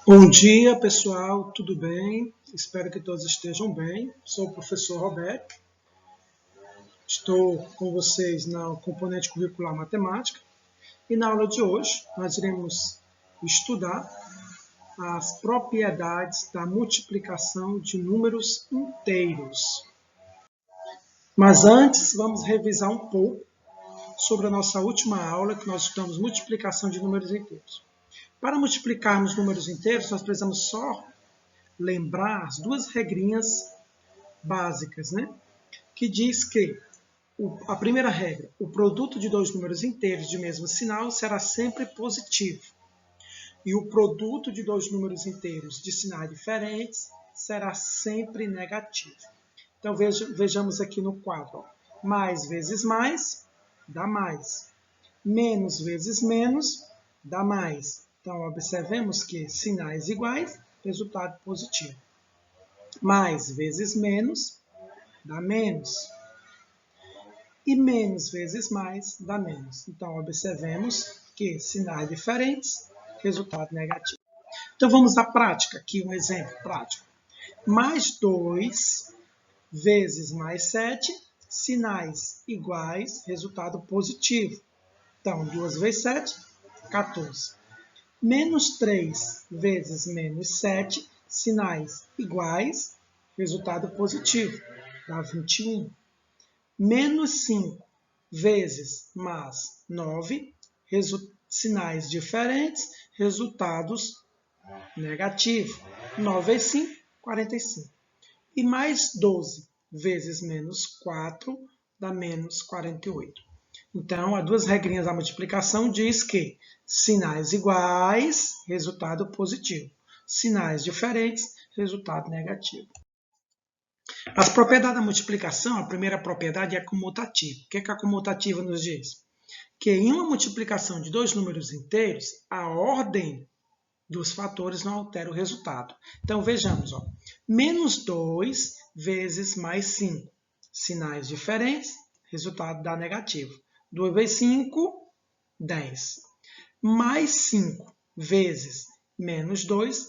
Bom dia, pessoal, tudo bem? Espero que todos estejam bem. Sou o professor Roberto. Estou com vocês na componente curricular matemática e na aula de hoje nós iremos estudar as propriedades da multiplicação de números inteiros. Mas antes, vamos revisar um pouco sobre a nossa última aula, que nós estudamos multiplicação de números inteiros. Para multiplicarmos números inteiros, nós precisamos só lembrar as duas regrinhas básicas, né? Que diz que a primeira regra, o produto de dois números inteiros de mesmo sinal será sempre positivo. E o produto de dois números inteiros de sinais diferentes será sempre negativo. Então vejamos aqui no quadro. Mais vezes mais dá mais. Menos vezes menos dá mais. Então observemos que sinais iguais, resultado positivo. Mais vezes menos dá menos. E menos vezes mais dá menos. Então, observemos que sinais diferentes, resultado negativo. Então, vamos à prática. Aqui um exemplo prático. Mais 2 vezes mais 7, sinais iguais, resultado positivo. Então, 2 vezes 7, 14. Menos 3 vezes menos 7, sinais iguais, resultado positivo, dá 21. Menos 5 vezes mais 9, sinais diferentes, resultados negativos. 9 vezes 5, 45. E mais 12 vezes menos 4 dá menos 48. Então, as duas regrinhas da multiplicação diz que sinais iguais, resultado positivo. Sinais diferentes, resultado negativo. As propriedades da multiplicação, a primeira propriedade é a comutativa. O que a comutativa nos diz? Que em uma multiplicação de dois números inteiros, a ordem dos fatores não altera o resultado. Então, vejamos. Menos 2 vezes mais 5. Sinais diferentes, resultado dá negativo. 2 vezes 5, 10. Mais 5 vezes menos 2,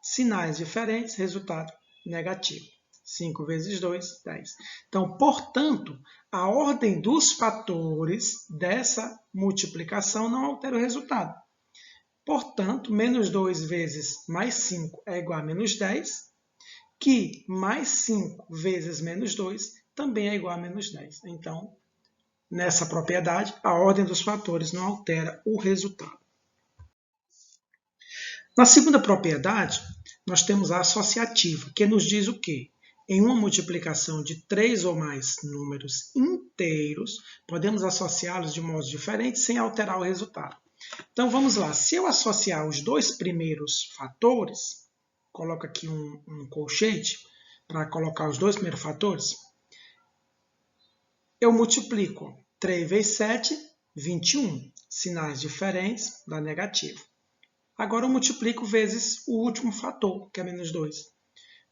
sinais diferentes, resultado negativo. 5 vezes 2, 10. Então, portanto, a ordem dos fatores dessa multiplicação não altera o resultado. Portanto, menos 2 vezes mais 5 é igual a menos 10, que mais 5 vezes menos 2 também é igual a menos 10. Então, nessa propriedade, a ordem dos fatores não altera o resultado. Na segunda propriedade, nós temos a associativa, que nos diz o quê? Em uma multiplicação de 3 ou mais números inteiros, podemos associá-los de modos diferentes sem alterar o resultado. Então, vamos lá. Se eu associar os dois primeiros fatores, coloco aqui um colchete para colocar os dois primeiros fatores, eu multiplico 3 vezes 7, 21. Sinais diferentes, dá negativo. Agora eu multiplico vezes o último fator, que é menos 2.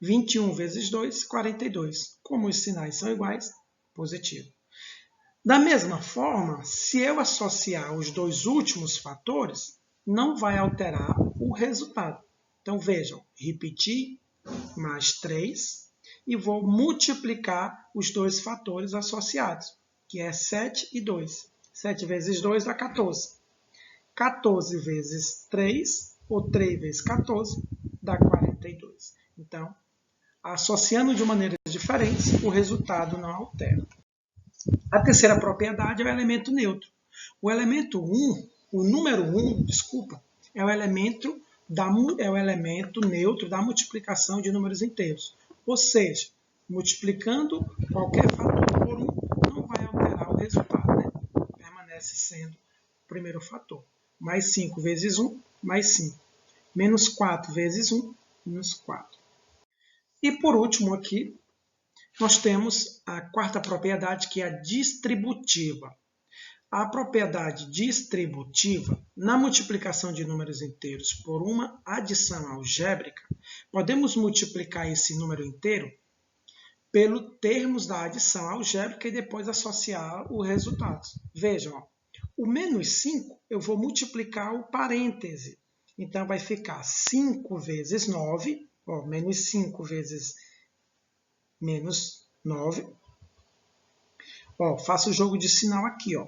21 vezes 2, 42. Como os sinais são iguais, positivo. Da mesma forma, se eu associar os dois últimos fatores, não vai alterar o resultado. Então, vejam, repetir mais 3 e vou multiplicar os dois fatores associados, que é 7 e 2. 7 vezes 2 dá 14. 14 vezes 3, ou 3 vezes 14, dá 42. Então, associando de maneiras diferentes, o resultado não altera. A terceira propriedade é o elemento neutro. O elemento 1, o número 1, é o elemento neutro da multiplicação de números inteiros. Ou seja, multiplicando qualquer fator por 1, não vai alterar o resultado, né? Permanece sendo o primeiro fator. Mais 5 vezes 1, mais 5. Menos 4 vezes 1, menos 4. E por último aqui, nós temos a quarta propriedade, que é a distributiva. A propriedade distributiva, na multiplicação de números inteiros por uma adição algébrica, podemos multiplicar esse número inteiro pelo termos da adição algébrica e depois associar o resultado. Vejam, o menos 5 eu vou multiplicar o parêntese. Então, vai ficar 5 vezes 9, ó, menos 5 vezes menos 9. Ó, faço o jogo de sinal aqui, ó.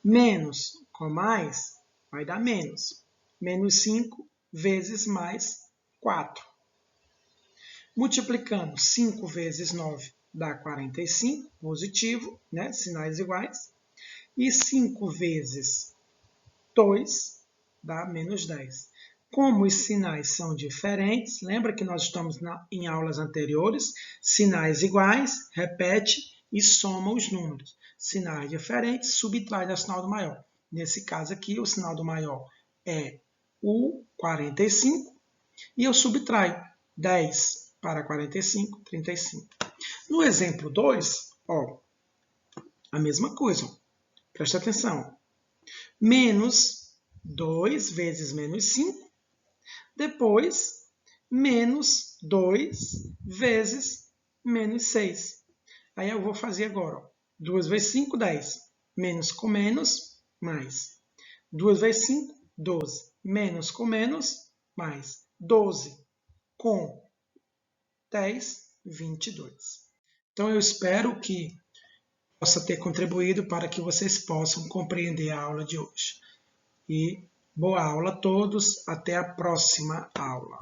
Menos com mais vai dar menos. Menos 5 vezes mais 4. Multiplicando 5 vezes 9 dá 45, positivo, né? Sinais iguais. E 5 vezes 2 dá menos 10. Como os sinais são diferentes, lembra que nós estamos em aulas anteriores, sinais iguais, repete e soma os números. Sinais diferentes, subtrai do sinal do maior. Nesse caso aqui, o sinal do maior é o 45 e eu subtraio 10 para 45, 35. No exemplo 2, ó, a mesma coisa. Presta atenção. Menos 2 vezes menos 5. Depois, menos 2 vezes menos 6. Aí eu vou fazer agora. Ó. 2 vezes 5, 10. Menos com menos, mais. 2 vezes 5, 12. Menos com menos, mais. 12 com 10, 22. Então, eu espero que possa ter contribuído para que vocês possam compreender a aula de hoje. E boa aula a todos, até a próxima aula.